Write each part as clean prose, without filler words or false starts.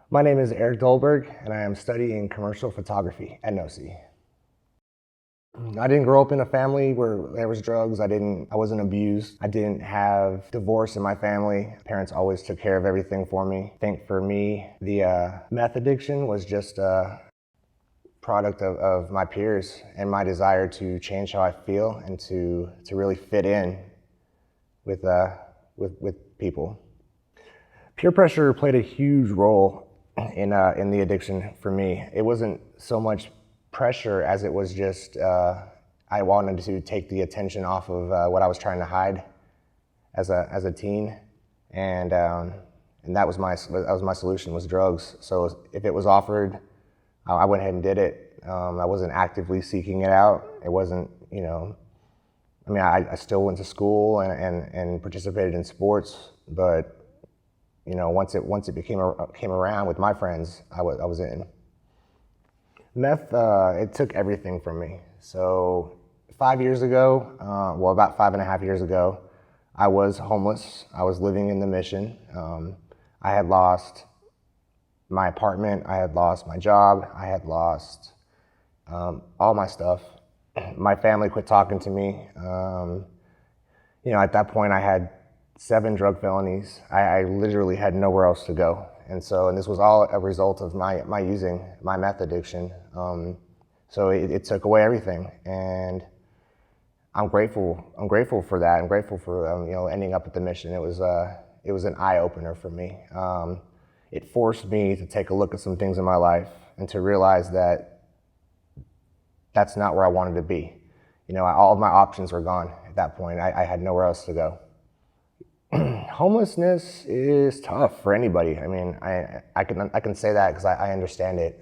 My name is Eric Dolberg, and I am studying commercial photography at NOSI. I didn't grow up in a family where there was drugs. I wasn't abused. I didn't have divorce in my family. Parents always took care of everything for me. I think for me, the meth addiction was just a product of my peers and my desire to change how I feel and to really fit in with people. Peer pressure played a huge role in the addiction for me. It wasn't so much pressure as it was just I wanted to take the attention off of what I was trying to hide as a teen, and that was my solution, was drugs. So if it was offered, I went ahead and did it. I wasn't actively seeking it out. It wasn't, I still went to school and participated in sports, but once it came around with my friends, I was in. Meth, it took everything from me. So 5 years ago, about 5.5 years ago, I was homeless. I was living in the Mission. I had lost my apartment. I had lost my job. I had lost all my stuff. My family quit talking to me. At that point, I had 7 drug felonies. I literally had nowhere else to go. And this was all a result of my using my meth addiction. So it took away everything, and I'm grateful for that. I'm grateful for ending up at the Mission. It was an eye opener for me. It forced me to take a look at some things in my life and to realize that that's not where I wanted to be. All of my options were gone at that point. I had nowhere else to go. Homelessness is tough for anybody. I mean, I can say that because I understand it.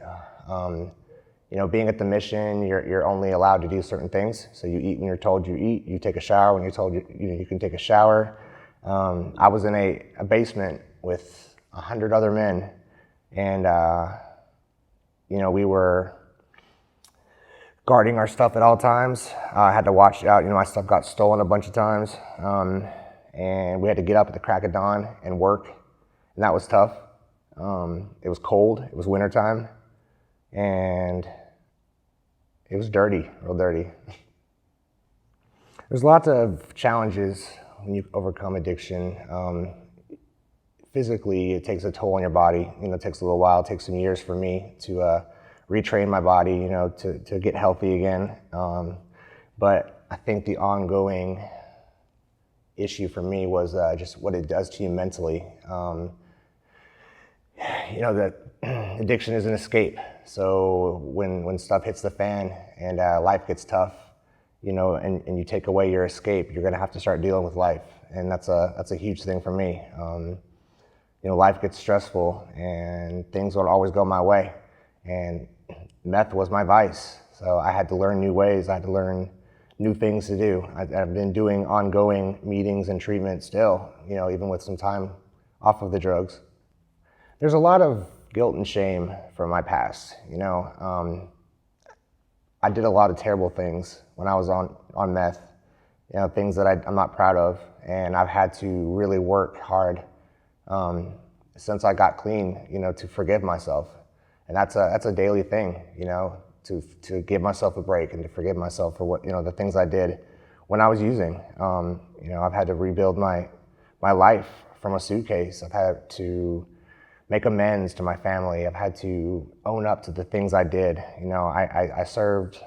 Being at the Mission, you're only allowed to do certain things. So you eat when you're told you eat. You take a shower when you're told you can take a shower. I was in a basement with 100 other men, and we were guarding our stuff at all times. I had to watch out. My stuff got stolen a bunch of times. And we had to get up at the crack of dawn and work, and that was tough. It was cold, it was wintertime, and it was dirty, real dirty. There's lots of challenges when you overcome addiction. Physically, it takes a toll on your body. It takes a little while. It takes some years for me to retrain my body, to get healthy again. But I think the ongoing issue for me was just what it does to you mentally. That addiction is an escape. So when stuff hits the fan and life gets tough, and you take away your escape, you're gonna have to start dealing with life, and that's a huge thing for me. Life gets stressful, and things don't always go my way, and meth was my vice. So I had to learn new ways. I had to learn new things to do. I've been doing ongoing meetings and treatment still, even with some time off of the drugs. There's a lot of guilt and shame from my past. I did a lot of terrible things when I was on meth, things that I'm not proud of, and I've had to really work hard since I got clean, to forgive myself. And that's a daily thing, to give myself a break and to forgive myself for what, the things I did when I was using. I've had to rebuild my life from a suitcase. I've had to make amends to my family. I've had to own up to the things I did. I served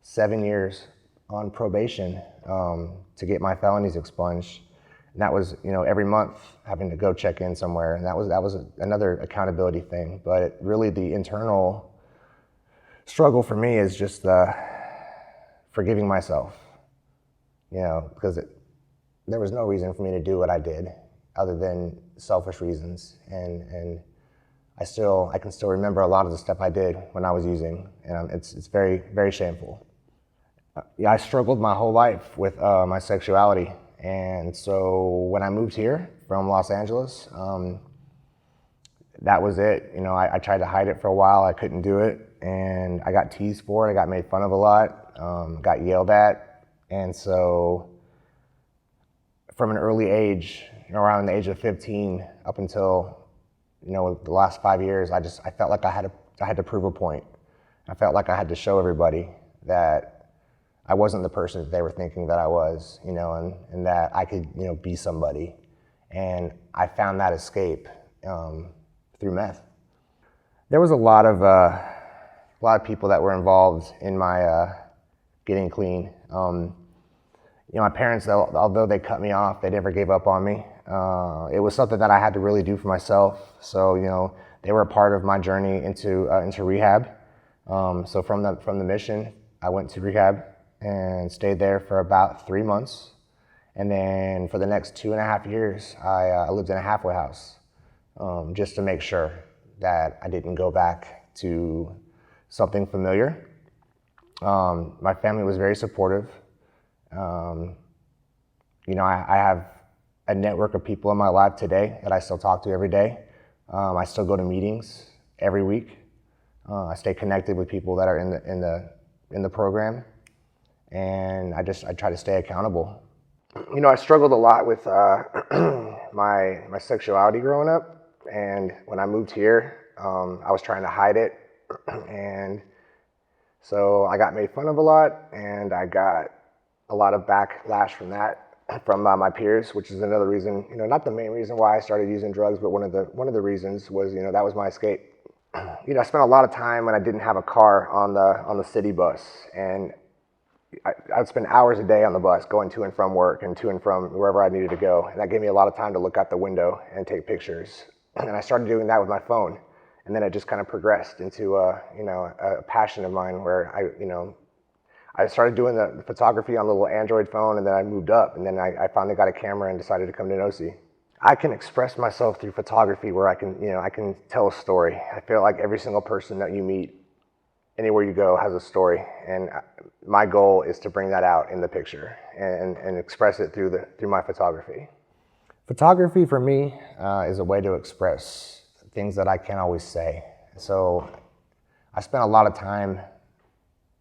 7 years on probation to get my felonies expunged. And that was, every month having to go check in somewhere. And that was another accountability thing. But really the internal struggle for me is just forgiving myself, because there was no reason for me to do what I did other than selfish reasons. And I can still remember a lot of the stuff I did when I was using, and it's very, very shameful. I struggled my whole life with my sexuality. And so when I moved here from Los Angeles, that was it. I tried to hide it for a while. I couldn't do it. And I got teased for it. I got made fun of a lot, got yelled at. And so from an early age, around the age of 15 up until you know, the last 5 years, I felt like I had to prove a point. I felt like I had to show everybody that I wasn't the person that they were thinking that I was, you know, and that I could, you know, be somebody. And I found that escape through meth. There was a lot of people that were involved in my getting clean. You know, my parents, although they cut me off, they never gave up on me. It was something that I had to really do for myself. So, you know, they were a part of my journey into rehab. So from the mission, I went to rehab and stayed there for about 3 months. And then for the next 2.5 years, I lived in a halfway house, just to make sure that I didn't go back to something familiar. My family was very supportive. You know, I have a network of people in my life today that I still talk to every day. I still go to meetings every week. I stay connected with people that are in the program, and I try to stay accountable. You know, I struggled a lot with my sexuality growing up, and when I moved here, I was trying to hide it, and so I got made fun of a lot, and I got a lot of backlash from that, from my peers, which is another reason, you know, not the main reason why I started using drugs, but one of the reasons was, you know, that was my escape. You know, I spent a lot of time when I didn't have a car on the city bus, and I'd spend hours a day on the bus going to and from work and to and from wherever I needed to go. And that gave me a lot of time to look out the window and take pictures. And I started doing that with my phone. And then it just kind of progressed into you know, a passion of mine where I started doing the photography on a little Android phone, and then I moved up, and then I finally got a camera and decided to come to NOSI. I can express myself through photography where I can tell a story. I feel like every single person that you meet, anywhere you go, has a story, and my goal is to bring that out in the picture and express it through my photography. Photography for me is a way to express things that I can't always say. So I spent a lot of time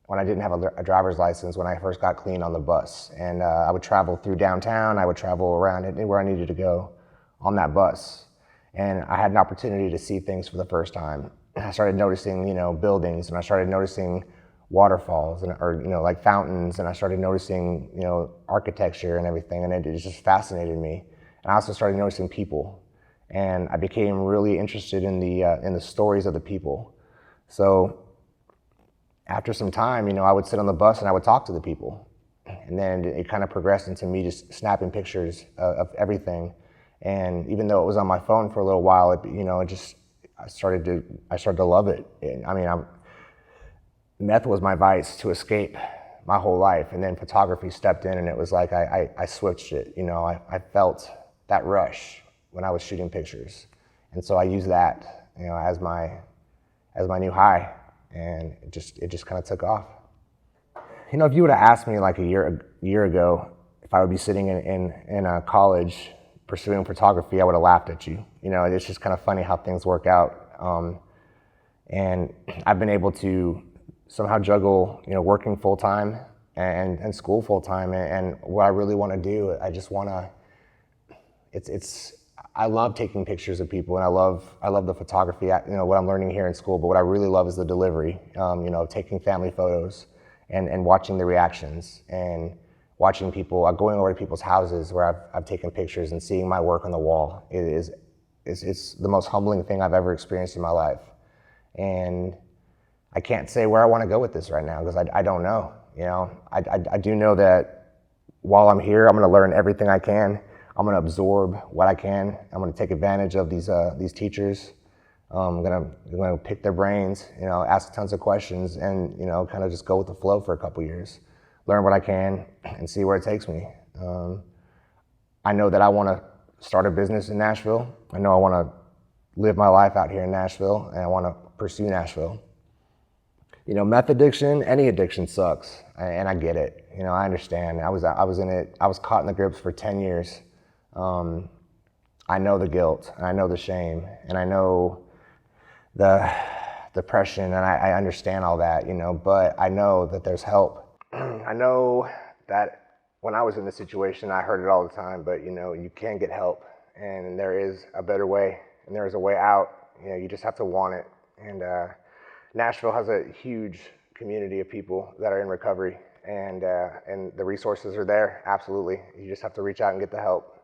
when I didn't have a driver's license, when I first got clean, on the bus, and I would travel through downtown. I would travel around anywhere I needed to go on that bus, and I had an opportunity to see things for the first time. I started noticing, you know, buildings, and I started noticing waterfalls or you know, like fountains, and I started noticing, you know, architecture and everything, and it just fascinated me. And I also started noticing people, and I became really interested in the stories of the people. So after some time, you know, I would sit on the bus and I would talk to the people, and then it kind of progressed into me just snapping pictures of everything. And even though it was on my phone for a little while, I started to love it. And, I mean, meth was my vice to escape my whole life, and then photography stepped in, and it was like I switched it. You know, I felt that rush when I was shooting pictures, and so I used that, you know, as my new high, and it just kind of took off. You know, if you would have asked me like a year ago if I would be sitting in a college pursuing photography, I would have laughed at you. You know, it's just kind of funny how things work out. And I've been able to somehow juggle, you know, working full time and school full time. And what I really want to do, I just want to. I love taking pictures of people, and I love the photography. You know, what I'm learning here in school, but what I really love is the delivery. You know, taking family photos and watching the reactions, and watching people, going over to people's houses where I've taken pictures and seeing my work on the wall. It's the most humbling thing I've ever experienced in my life. And I can't say where I want to go with this right now because I don't know. You know, I do know that while I'm here, I'm going to learn everything I can. I'm going to absorb what I can. I'm going to take advantage of these teachers. I'm going to pick their brains, you know, ask tons of questions, and, you know, kind of just go with the flow for a couple years, learn what I can, and see where it takes me. I know that I want to start a business in Nashville. I know I want to live my life out here in Nashville, and I want to pursue Nashville. You know, meth addiction, any addiction sucks, and I get it. You know, I understand. I was in it. I was caught in the grips for 10 years. I know the guilt, and I know the shame, and I know the depression, and I understand all that, you know, but I know that there's help. I know that when I was in this situation, I heard it all the time, but, you know, you can get help, and there is a better way, and there is a way out. You know, you just have to want it. And Nashville has a huge community of people that are in recovery, and the resources are there. Absolutely, you just have to reach out and get the help.